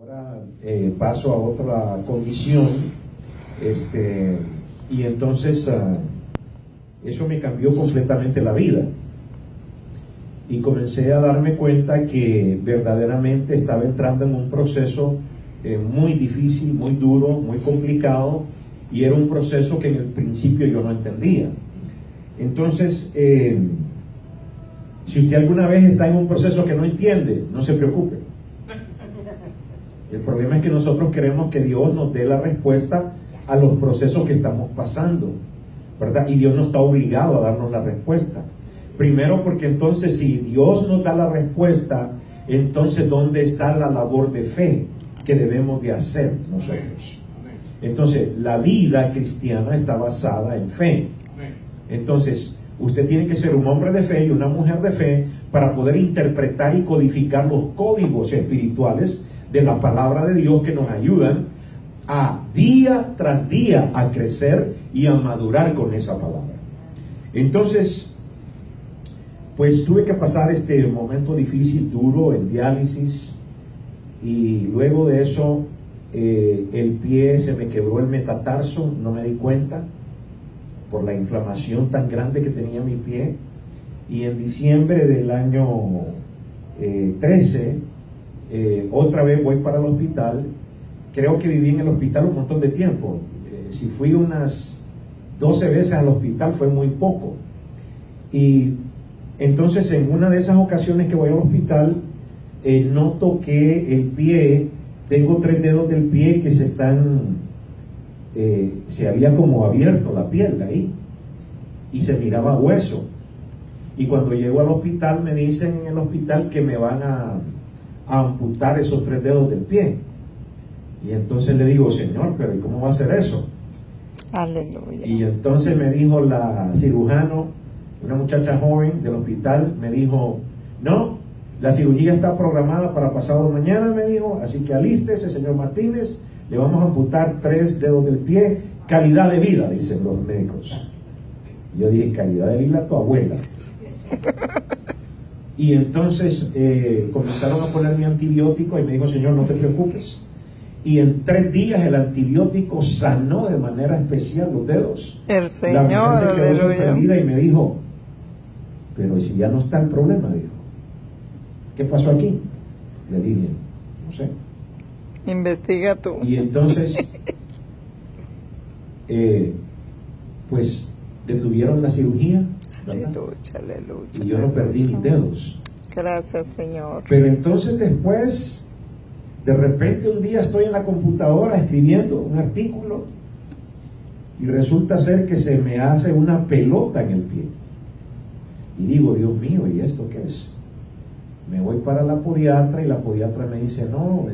Ahora paso a otra condición, y entonces eso me cambió completamente la vida. Y comencé a darme cuenta que verdaderamente estaba entrando en un proceso muy difícil, muy duro, muy complicado, y era un proceso que en el principio yo no entendía. Entonces, si usted alguna vez está en un proceso que no entiende, no se preocupe. El problema es que nosotros queremos que Dios nos dé la respuesta a los procesos que estamos pasando, ¿verdad? Y Dios no está obligado a darnos la respuesta. Primero, porque entonces si Dios nos da la respuesta, entonces ¿dónde está la labor de fe que debemos de hacer nosotros? Entonces, la vida cristiana está basada en fe. Entonces, usted tiene que ser un hombre de fe y una mujer de fe para poder interpretar y codificar los códigos espirituales de la palabra de Dios que nos ayudan a día tras día a crecer y a madurar con esa palabra. Entonces, pues tuve que pasar este momento difícil, duro, en diálisis, y luego de eso el pie se me quebró el metatarso, no me di cuenta por la inflamación tan grande que tenía mi pie. Y en diciembre del año 13 otra vez voy para el hospital. Creo que viví en el hospital un montón de tiempo. Si fui unas 12 veces al hospital fue muy poco. Y entonces en una de esas ocasiones que voy al hospital, noto que el pie, tengo 3 dedos del pie que se había como abierto la piel ahí y se miraba hueso. Y cuando llego al hospital me dicen en el hospital que me van a amputar esos 3 dedos del pie. Y entonces le digo, Señor, pero ¿y cómo va a ser eso? Aleluya. Y entonces me dijo la cirujano, una muchacha joven del hospital, me dijo, no, la cirugía está programada para pasado mañana, me dijo, así que alístese, señor Martínez, le vamos a amputar 3 dedos del pie, calidad de vida, dicen los médicos. Yo dije, calidad de vida a tu abuela. Y entonces comenzaron a ponerme antibiótico y me dijo, Señor, no te preocupes. Y en 3 días el antibiótico sanó de manera especial los dedos. El Señor, la mujer se quedó aleluya, sorprendida y me dijo, pero si ya no está el problema, dijo, ¿qué pasó aquí? Le dije, no sé. investiga tú. Y entonces, pues detuvieron la cirugía, ¿verdad? Aleluya, aleluya. Y yo no perdí mis dedos. Gracias, Señor. Pero entonces después, de repente un día estoy en la computadora escribiendo un artículo y resulta ser que se me hace una pelota en el pie. Y digo, Dios mío, ¿y esto qué es? Me voy para la podiatra y la podiatra me dice, no,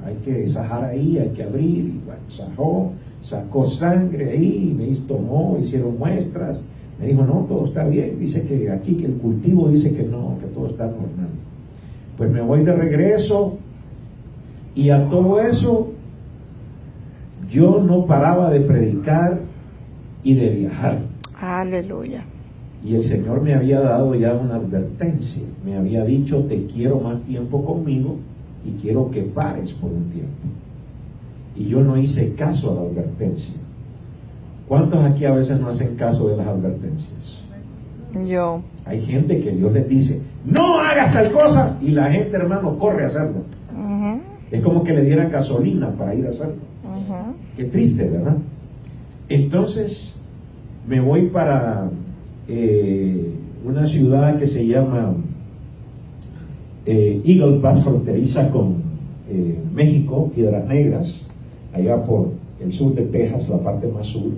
hay que sajar ahí, hay que abrir. Y bueno, sacó sangre ahí, tomó, hicieron muestras. Me dijo, no, todo está bien. Dice que aquí, que el cultivo dice que no, que todo está normal. Pues me voy de regreso y a todo eso yo no paraba de predicar y de viajar. Aleluya. Y el Señor me había dado ya una advertencia. Me había dicho, te quiero más tiempo conmigo y quiero que pares por un tiempo. Y yo no hice caso a la advertencia. ¿Cuántos aquí a veces no hacen caso de las advertencias? Yo. Hay gente que Dios les dice, no hagas tal cosa, y la gente, hermano, corre a hacerlo. Es como que le dieran gasolina para ir a hacerlo. Qué triste, ¿verdad? Entonces me voy para una ciudad que se llama Eagle Pass, fronteriza con México, Piedras Negras, allá por el sur de Texas, la parte más sur.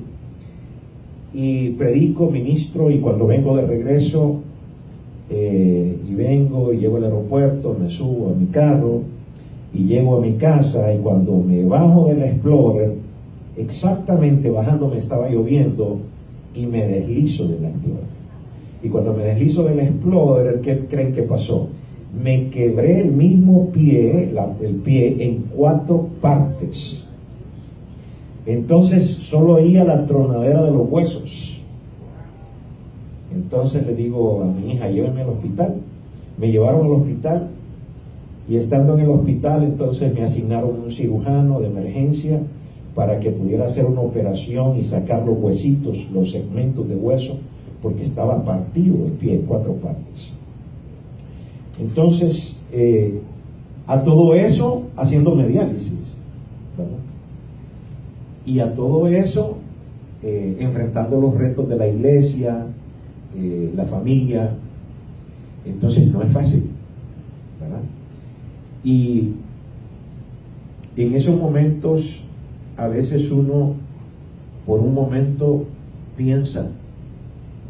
Y predico, ministro, y cuando vengo de regreso, y vengo y llego al aeropuerto, me subo a mi carro y llego a mi casa, y cuando me bajo del Explorer, exactamente bajando me estaba lloviendo y me deslizo del Explorer. Y cuando me deslizo del Explorer, ¿qué creen que pasó? Me quebré el mismo pie, el pie en 4 partes. Entonces solo oía la tronadera de los huesos. Entonces le digo a mi hija, llévenme al hospital. Me llevaron al hospital Y estando en el hospital, entonces me asignaron un cirujano de emergencia para que pudiera hacer una operación y sacar los huesitos, los segmentos de hueso, porque estaba partido el pie en 4 partes. Entonces, a todo eso, haciéndome diálisis, ¿verdad? Y a todo eso, enfrentando los retos de la iglesia, la familia. Entonces, no es fácil, ¿verdad? Y en esos momentos, a veces uno, por un momento, piensa,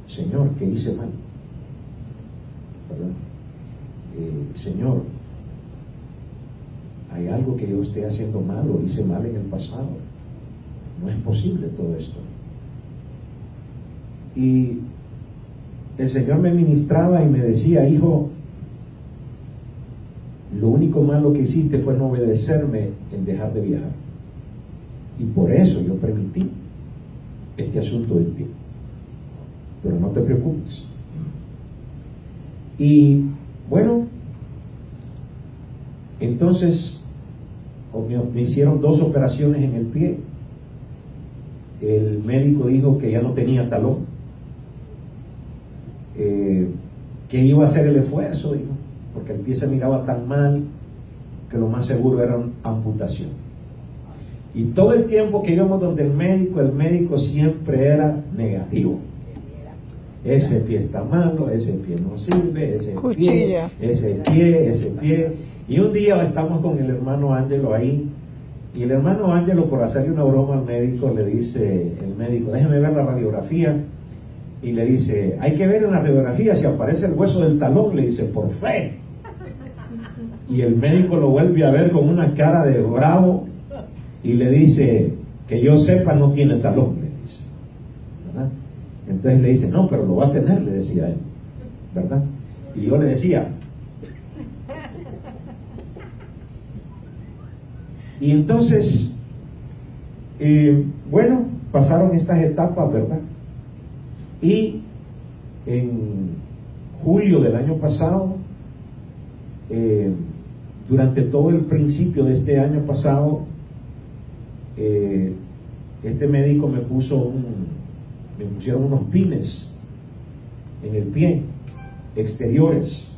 Señor, ¿qué hice mal? ¿Verdad? Señor, hay algo que yo esté haciendo mal o hice mal en el pasado. No es posible todo esto. Y el Señor me ministraba y me decía, hijo, lo único malo que hiciste fue no obedecerme en dejar de viajar. Y por eso yo permití este asunto del pie. Pero no te preocupes. Y bueno, entonces me hicieron 2 operaciones en el pie. El médico dijo que ya no tenía talón, que iba a hacer el esfuerzo, dijo, porque el pie se miraba tan mal que lo más seguro era una amputación. Y todo el tiempo que íbamos donde el médico siempre era negativo. Ese pie está malo, ese pie no sirve, ese pie. Y un día estamos con el hermano Ángelo ahí, y el hermano Ángelo, por hacerle una broma al médico, le dice, el médico, déjeme ver la radiografía, y le dice, hay que ver en la radiografía si aparece el hueso del talón, le dice, por fe. Y el médico lo vuelve a ver con una cara de bravo, y le dice, que yo sepa no tiene talón, le dice, ¿verdad? Entonces le dice, no, pero lo va a tener, le decía él, ¿verdad? Y yo le decía, y entonces, bueno, pasaron estas etapas, ¿verdad? Y en julio del año pasado, durante todo el principio de este año pasado, este médico me pusieron unos pines en el pie, exteriores.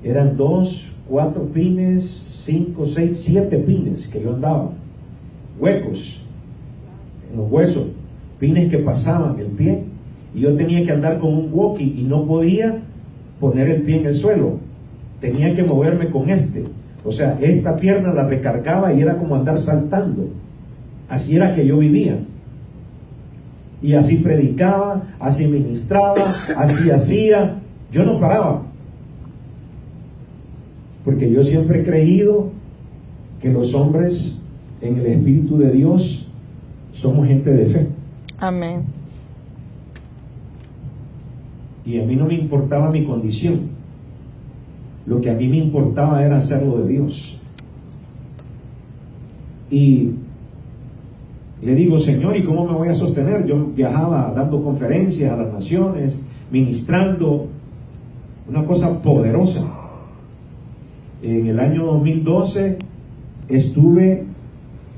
Eran 2, 4 pines, 5, 6, 7 pines que yo andaba, huecos en los huesos, pines que pasaban el pie, y yo tenía que andar con un walkie y no podía poner el pie en el suelo, tenía que moverme con o sea, esta pierna la recargaba y era como andar saltando. Así era que yo vivía, y así predicaba, así ministraba, así hacía, yo no paraba, porque yo siempre he creído que los hombres en el Espíritu de Dios somos gente de fe. Amén. Y a mí no me importaba mi condición, lo que a mí me importaba era hacerlo de Dios. Y le digo, Señor, ¿y cómo me voy a sostener? Yo viajaba dando conferencias a las naciones, ministrando, una cosa poderosa. En el año 2012 estuve,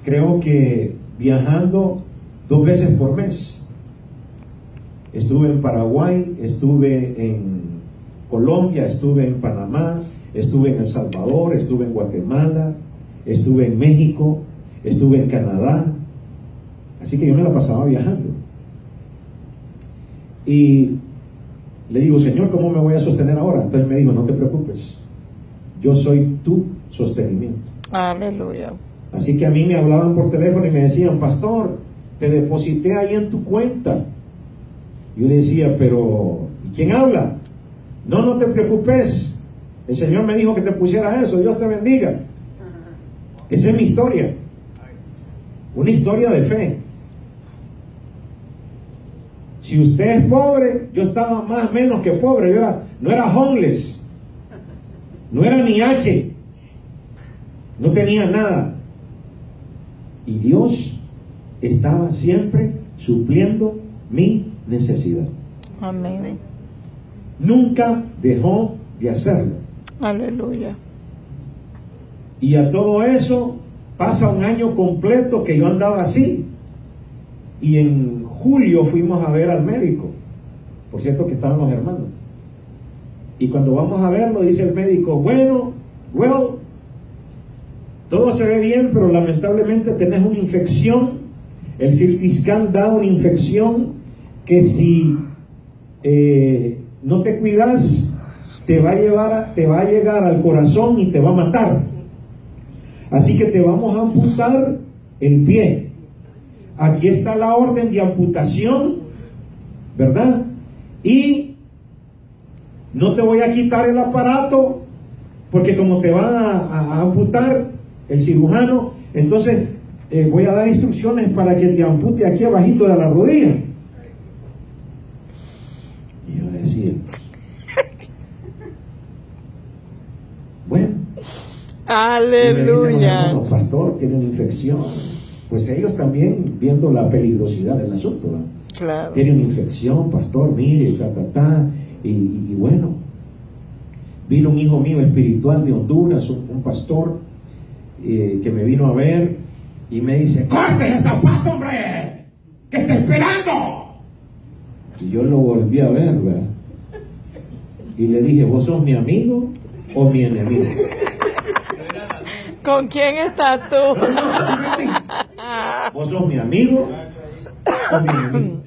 creo que, viajando 2 veces por mes. Estuve en Paraguay, estuve en Colombia, estuve en Panamá, estuve en El Salvador, estuve en Guatemala, estuve en México, estuve en Canadá. Así que yo me la pasaba viajando. Y le digo, Señor, ¿cómo me voy a sostener ahora? Entonces me dijo, no te preocupes, yo soy tu sostenimiento. Aleluya. Así que a mí me hablaban por teléfono y me decían, pastor, te deposité ahí en tu cuenta. Yo le decía, pero ¿y quién habla? No, no te preocupes, el Señor me dijo que te pusiera eso, Dios te bendiga. Esa es mi historia, una historia de fe. Si usted es pobre, yo estaba más o menos que pobre, no era homeless, no era ni H, no tenía nada. Y Dios estaba siempre supliendo mi necesidad. Amén. Nunca dejó de hacerlo. Aleluya. Y a todo eso pasa un año completo que yo andaba así. Y en julio fuimos a ver al médico. Por cierto que estaban los hermanos. Y cuando vamos a verlo, dice el médico, bueno, todo se ve bien, pero lamentablemente tenés una infección. El CT scan da una infección que si no te cuidas, te va a llegar al corazón y te va a matar. Así que te vamos a amputar el pie. Aquí está la orden de amputación, ¿verdad? Y no te voy a quitar el aparato, porque como te van a amputar el cirujano, entonces voy a dar instrucciones para que te ampute aquí abajito de la rodilla. Y yo decía, bueno. Aleluya. Los pastor, tienen infección. Pues ellos también viendo la peligrosidad del asunto, ¿no? Claro. Tienen infección, pastor, mire, y bueno, vino un hijo mío espiritual de Honduras, un pastor, que me vino a ver y me dice, ¡corte ese zapato, hombre! ¿Qué está esperando? Y yo lo volví a ver, ¿verdad? Y le dije, ¿vos sos mi amigo o mi enemigo? ¿Con quién estás tú? ¿Vos sos mi amigo o mi enemigo?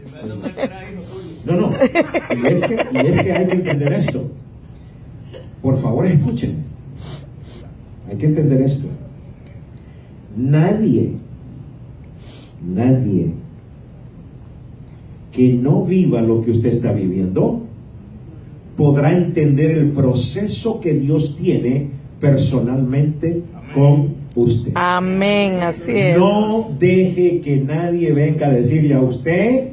No. Y es que hay que entender esto. Por favor, escuchen. Hay que entender esto. Nadie que no viva lo que usted está viviendo podrá entender el proceso que Dios tiene personalmente con usted. Amén, así es. No deje que nadie venga a decirle a usted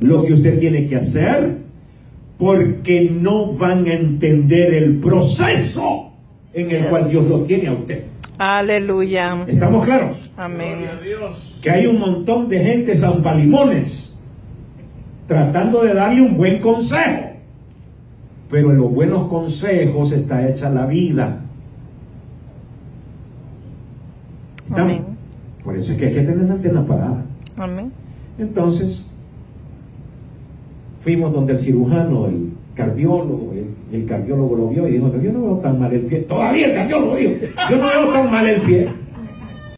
lo que usted tiene que hacer, porque no van a entender el proceso en el cual Dios lo tiene a usted. Aleluya. ¿Estamos claros? Amén. Que hay un montón de gente zampalimones tratando de darle un buen consejo, pero en los buenos consejos está hecha la vida. Amén. Por eso es que hay que tener la antena parada. Amén. Entonces fuimos donde el cirujano, el cardiólogo, el cardiólogo lo vio y dijo, yo no veo tan mal el pie. Todavía el cardiólogo dijo, yo no veo tan mal el pie.